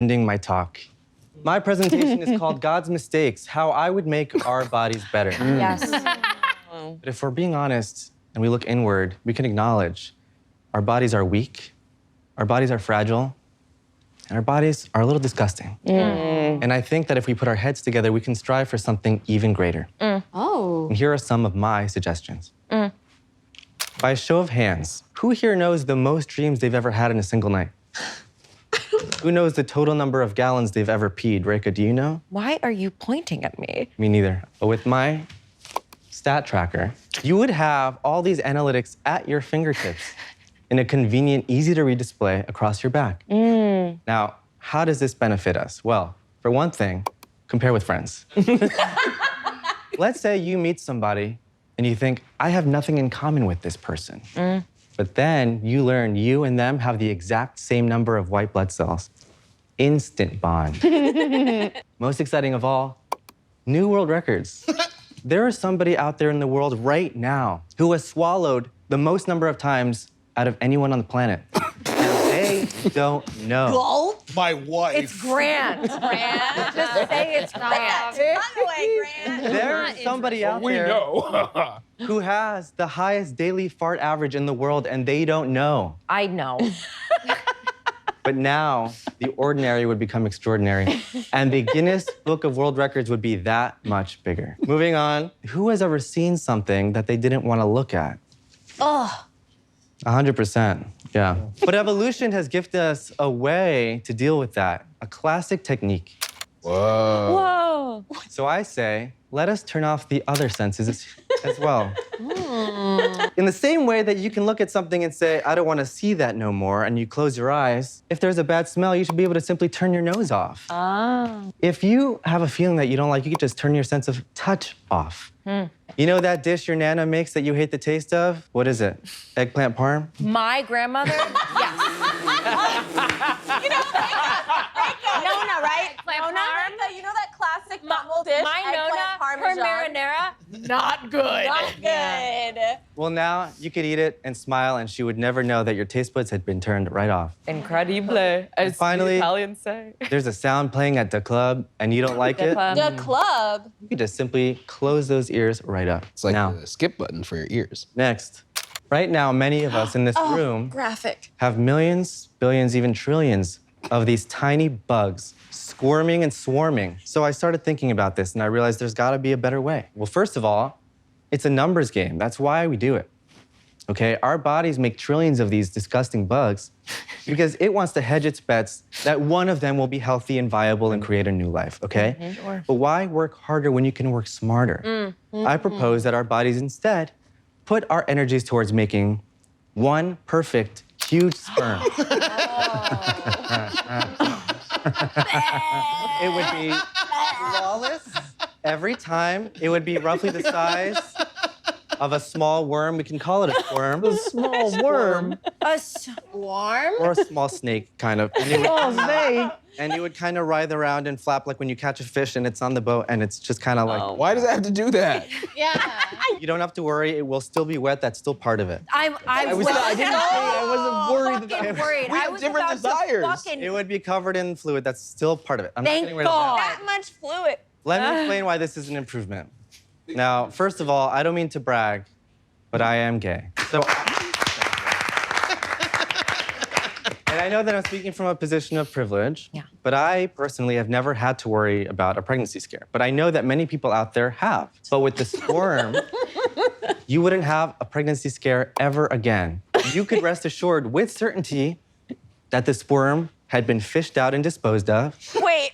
ending my talk. My presentation is called God's Mistakes, How I Would Make Our Bodies Better. Yes. But if we're being honest and we look inward, we can acknowledge our bodies are weak, our bodies are fragile, and our bodies are a little disgusting. And I think that if we put our heads together, we can strive for something even greater. Oh. And here are some of my suggestions. By a show of hands, who here knows the most dreams they've ever had in a single night? Who knows the total number of gallons they've ever peed? Reika, do you know? Why are you pointing at me? Me neither. But with my stat tracker, you would have all these analytics at your fingertips in a convenient, easy-to-read display across your back. Now, how does this benefit us? Well, for one thing, compare with friends. Let's say you meet somebody and you think, I have nothing in common with this person. But then you learn you and them have the exact same number of white blood cells. Instant bond. Most exciting of all, new world records. There is somebody out there in the world right now who has swallowed the most number of times out of anyone on the planet. And they don't know. Gulp? My wife. It's Grant. Grant? Just say it's Grant. By the way, Grant. There's somebody out We there know. who has the highest daily fart average in the world and they don't know. I know. But now, the ordinary would become extraordinary, and the Guinness Book of World Records would be that much bigger. Moving on, who has ever seen something that they didn't want to look at? Oh. 100%, yeah. But evolution has gifted us a way to deal with that, a classic technique. Whoa. Whoa. So I say, let us turn off the other senses as well. In the same way that you can look at something and say, I don't want to see that no more, and you close your eyes, if there's a bad smell, you should be able to simply turn your nose off. If you have a feeling that you don't like, you could just turn your sense of touch off. You know that dish your Nana makes that you hate the taste of? What is it? Eggplant parm? My grandmother? Yes. You know, Nona, right? Eggplant Nona, parm? you know that classic Mongol dish? My eggplant Nona, her parmesan? marinara, not good. Not good. Well, now you could eat it and smile, and she would never know that your taste buds had been turned right off. Incredible, as finally- the Italians say. There's a sound playing at the club, and you don't like it. The club. You could just simply close those ears right up. It's like now, the skip button for your ears. next. Right now, many of us in this room Graphic. have millions, billions, even trillions of these tiny bugs squirming and swarming. So I started thinking about this, and I realized there's got to be a better way. Well, first of all, it's a numbers game. That's why we do it. Okay, our bodies make trillions of these disgusting bugs because it wants to hedge its bets that one of them will be healthy and viable and create a new life, okay? Sure. But why work harder when you can work smarter? I propose that our bodies instead put our energies towards making one perfect, huge sperm. It would be flawless every time. It would be roughly the size of a small worm. We can call it a squirm. A small worm. A swarm? Or a small snake, kind of. And it would, Oh, snake. and you would kind of writhe around and flap like when you catch a fish and it's on the boat and it's just kind of like, Why does it have to do that? Yeah. you don't have to worry, it will still be wet. That's still part of it. I I wasn't worried that fucking worried. We I have was different about desires. To fucking... It would be covered in fluid. That's still part of it. I'm not Thank getting rid of God. that. That much fluid. Let me explain why this is an improvement. Now, first of all, I don't mean to brag, but I am gay. So, and I know that I'm speaking from a position of privilege, Yeah. but I personally have never had to worry about a pregnancy scare. But I know that many people out there have. But with the squirm, you wouldn't have a pregnancy scare ever again. You could rest assured with certainty that the sperm had been fished out and disposed of. Wait.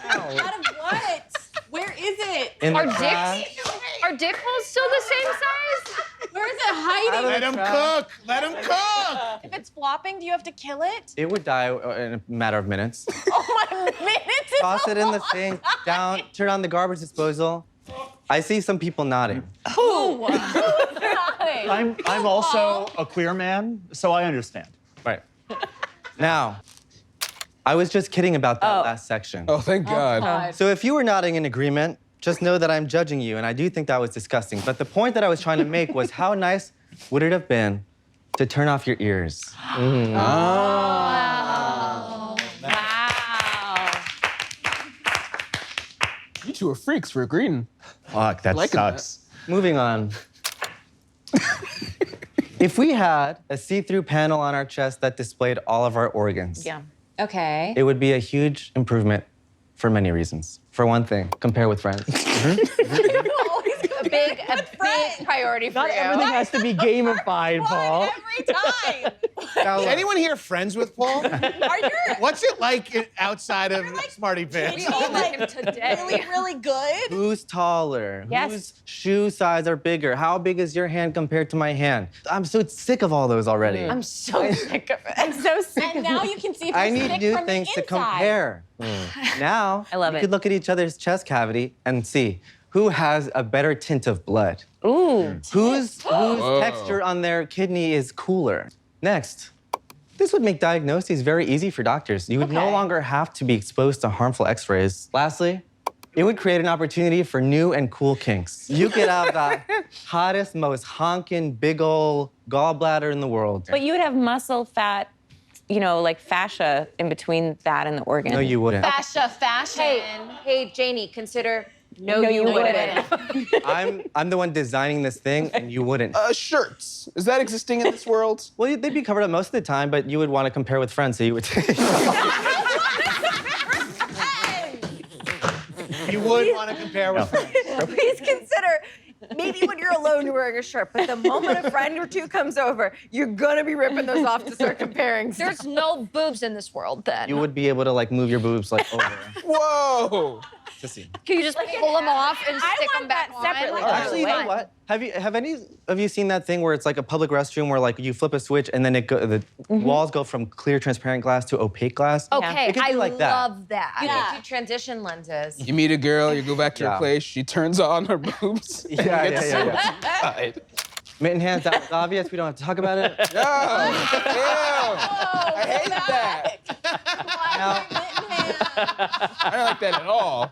Out of what? Where is it? In the Are trash. dick holes still the same size? Where is it hiding? Let him cook. Let him cook. If it's flopping, do you have to kill it? It would die in a matter of minutes. Oh my minutes. is Toss it in the a sink, down, turn on the garbarbage disposal. I see some people nodding. Who? I'm also a queer man, so I understand. Right. Now, I was just kidding about that last section. Oh, thank God. So if you were nodding in agreement, just know that I'm judging you, and I do think that was disgusting. But the point that I was trying to make was how nice would it have been to turn off your ears? Wow. two are freaks for agreeing. Fuck, that Liking that. sucks. Moving on. If we had a see-through panel on our chest that displayed all of our organs, Yeah. Okay. it would be a huge improvement for many reasons. For one thing, compare with friends. A big priority for Not you. everything has to be gamified, Paul. Every time. Now, Is anyone here friends with Paul? Are you What's it like outside of Smarty Pants? really, really good? who's taller? Yes. Whose shoe size are bigger? How big is your hand compared to my hand? I'm so sick of all those already. I'm so sick of it. I'm so sick And of now it. you can see if I you're need sick new from the things to inside. compare. Now, I love you it. could look at each other's chest cavity and see who has a better tint of blood. Ooh. Whose texture on their kidney is cooler? Next, this would make diagnoses very easy for doctors. You would no Okay. longer have to be exposed to harmful x-rays. Lastly, it would create an opportunity for new and cool kinks. You could have the hottest, most honking, big ol' gallbladder in the world. But you would have muscle, fat, you know, like fascia in between that and the organ. No, you wouldn't. Fascia, fashion. Hey, Janie, consider No, you wouldn't. I'm the one designing this thing, and you wouldn't. Shirts. Is that existing in this world? Well, they'd be covered up most of the time, but you would want to compare with friends, so you would take. You would want to compare with friends. Please consider, maybe when you're alone, you're wearing a shirt, but the moment a friend or two comes over, you're gonna be ripping those off to start comparing. There's no boobs in this world then. You would be able to like move your boobs like over Whoa! to see. Can you just pull them off and I stick want them back that on? separately. Oh, actually, you know what? Have any of you seen that thing where it's like a public restroom where like you flip a switch and then the walls go from clear transparent glass to opaque glass? Okay, It could be I like that. love that. You Yeah. can do transition lenses. You meet a girl, you go back to Yeah. her place, she turns on her boobs. and you Yeah, get to yeah, see yeah, what's inside. Mitten hands, that was obvious. We don't have to talk about it. No! Ew! I hate that. Now, I don't like that at all.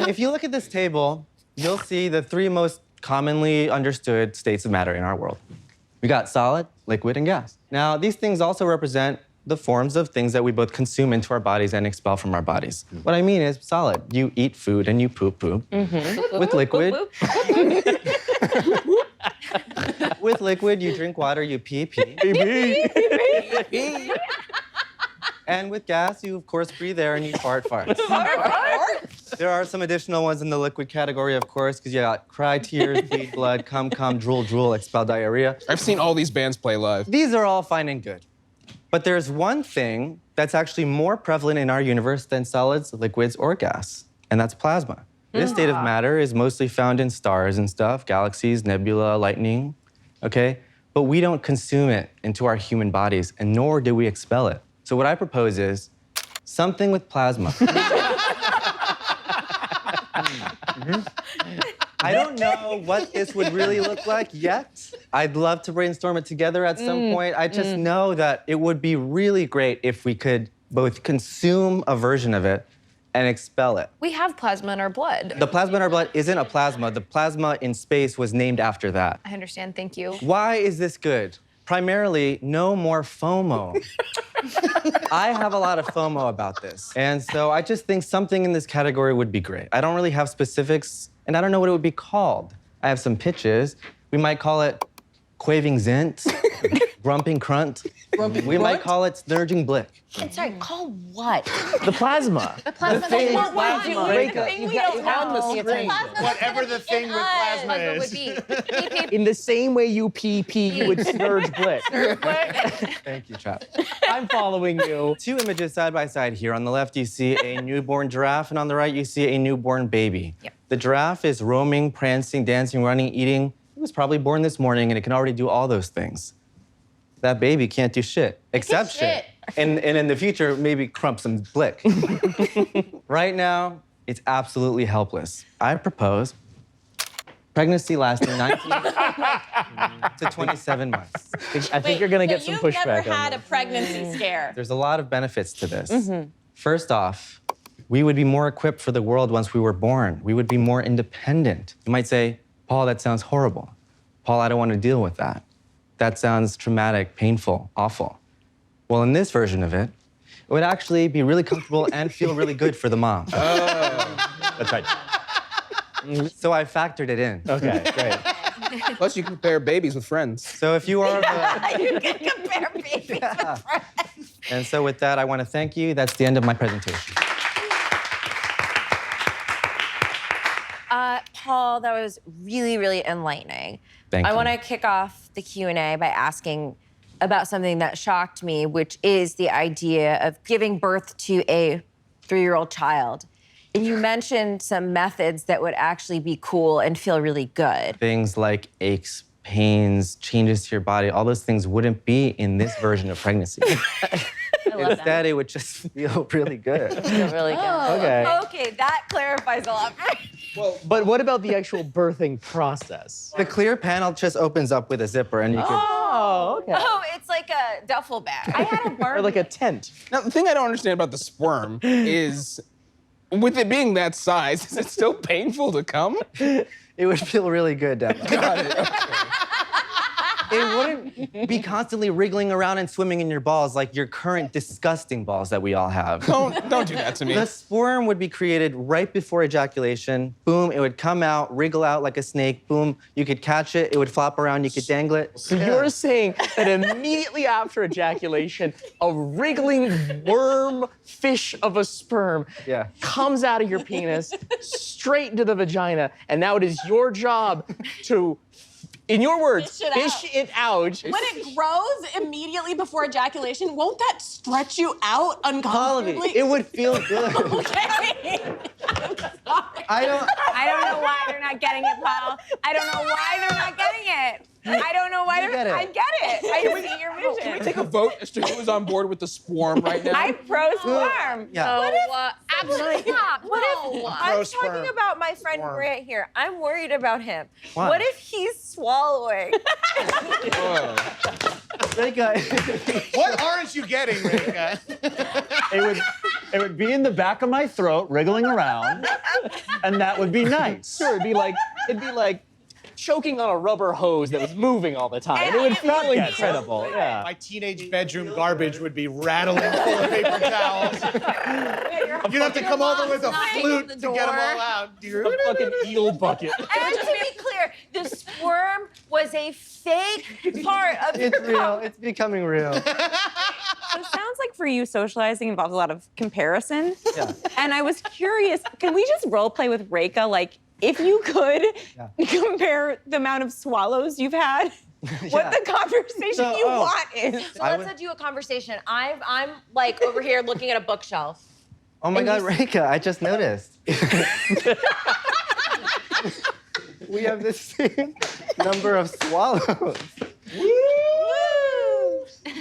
if you look at this table, you'll see the three most commonly understood states of matter in our world. We got solid, liquid, and gas. Now, these things also represent the forms of things that we both consume into our bodies and expel from our bodies. What I mean is solid. You eat food and you poop poop. With liquid, with liquid, you drink water, you pee pee. And with gas, you of course breathe air and you fart farts. There are some additional ones in the liquid category, of course, because you got cry, tears, bleed blood, cum, drool, drool, expel diarrhea. I've seen all these bands play live. These are all fine and good. But there's one thing that's actually more prevalent in our universe than solids, liquids, or gas, and that's plasma. This state of matter is mostly found in stars and stuff, galaxies, nebula, lightning, okay? But we don't consume it into our human bodies, and nor do we expel it. So what I propose is something with plasma. I don't know what this would really look like yet. I'd love to brainstorm it together at some point. I just know that it would be really great if we could both consume a version of it and expel it. We have plasma in our blood. The plasma in our blood isn't a plasma. The plasma in space was named after that. I understand, thank you. Why is this good? Primarily, no more FOMO. I have a lot of FOMO about this. And so I just think something in this category would be great. I don't really have specifics, and I don't know what it would be called. I have some pitches. We might call it Quaving Zint, Grumping Crunt. We might call it Sturging Blick. I'm sorry, call what? The plasma. The plasma. thing- What would you Break the up. thing we don't know? Whatever the thing with plasma Plasma would is. be beep, beep. In the same way you pee, you would sturge blick. Thank you, Chap. I'm following you. Two images side by side here. On the left, you see a newborn giraffe, and on the right, you see a newborn baby. Yep. The giraffe is roaming, prancing, dancing, running, eating. It was probably born this morning, and it can already do all those things. That baby can't do shit, except shit. And in the future, maybe crump some blick. Right now, it's absolutely helpless. I propose pregnancy lasting 19 to 27 months. I think you're gonna get some You've pushback never on had this. a pregnancy scare. There's a lot of benefits to this. First off, we would be more equipped for the world once we were born. We would be more independent. You might say, Paul, that sounds horrible. Paul, I don't want to deal with that. That sounds traumatic, painful, awful. Well, in this version of it, it would actually be really comfortable and feel really good for the mom. That's right. So I factored it in. Okay, great. Plus, you compare babies with friends. So if you are of a, You can compare babies with friends. and so with that, I want to thank you. That's the end of my presentation. Paul, that was really, really enlightening. Thank I you. want to kick off the Q&A by asking about something that shocked me, which is the idea of giving birth to a 3-year-old child. And you mentioned some methods that would actually be cool and feel really good. Things like aches, pains, changes to your body, all those things wouldn't be in this version of pregnancy. Instead, it would just feel really good. Feel really good. Okay. Okay, that clarifies a lot. But what about the actual birthing process? The clear panel just opens up with a zipper, and you can. Oh, okay. Oh, it's like a duffel bag. I had a Or Barbie. like a tent. Now, the thing I don't understand about the sperm is, with it being that size, is it still painful to come? It would feel really good, definitely. Got it. Okay. It wouldn't be constantly wriggling around and swimming in your balls like your current disgusting balls that we all have. Don't do that to me. The sperm would be created right before ejaculation. Boom, it would come out, wriggle out like a snake. Boom, you could catch it. It would flop around. You could dangle it. So you're saying that immediately after ejaculation, a wriggling worm fish of a sperm Yeah. comes out of your penis straight into the vagina, and now it is your job to, in your words, fish it out. When it grows immediately before ejaculation, won't that stretch you out Polly, uncomfortably? it would feel good. Okay. I'm sorry. I don't. I don't know why they're not getting it, Paul. I don't know why they're not getting it. I don't know why You they're. get it. I get it. I see your vision. Can we take a vote as to who is on board with the swarm right now? I'm pro swarm. Yeah. Absolutely not. What if I'm talking about my friend Grant here? I'm worried about him. Why? What if he's swallowing? Whoa. Rika, What aren't you getting, Rika? It would be in the back of my throat, wriggling around, and that would be nice. Sure, it'd be like choking on a rubber hose that was moving all the time. It would feel incredible. Yeah. My teenage bedroom garbage would be rattling full of paper towels. You'd have to come over with a flute to get them all out. A fucking eel bucket. And to be clear, the sperm was a fake part of it's real. It's becoming real. So it sounds like for you, socializing involves a lot of comparison. Yeah. And I was curious, can we just role play with Reka? Like, if you could compare the amount of swallows you've had, what the conversation So, you want is. So I let's would- do a conversation. I'm like over here looking at a bookshelf. Oh my God, Rika, I just noticed. We have the same number of swallows.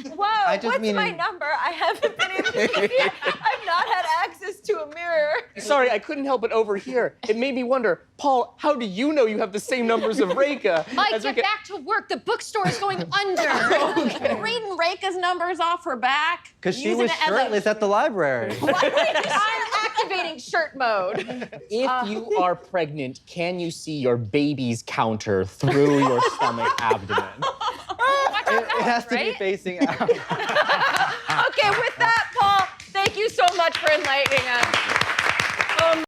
Whoa, just what's mean my in- number? I haven't been able to see it. I've not had access to a mirror. Sorry, I couldn't help but overhear. It made me wonder, Paul, how do you know you have the same numbers of Reka? Mike, as get Reka? back to work. The bookstore is going under. Reading Reka's numbers off her back. Because she using was it as a- shirtless at the library. I'm activating shirt mode. If you are pregnant, can you see your baby's counter through your stomach abdomen? It has to be facing out. Okay, with that, Paul, thank you so much for enlightening us.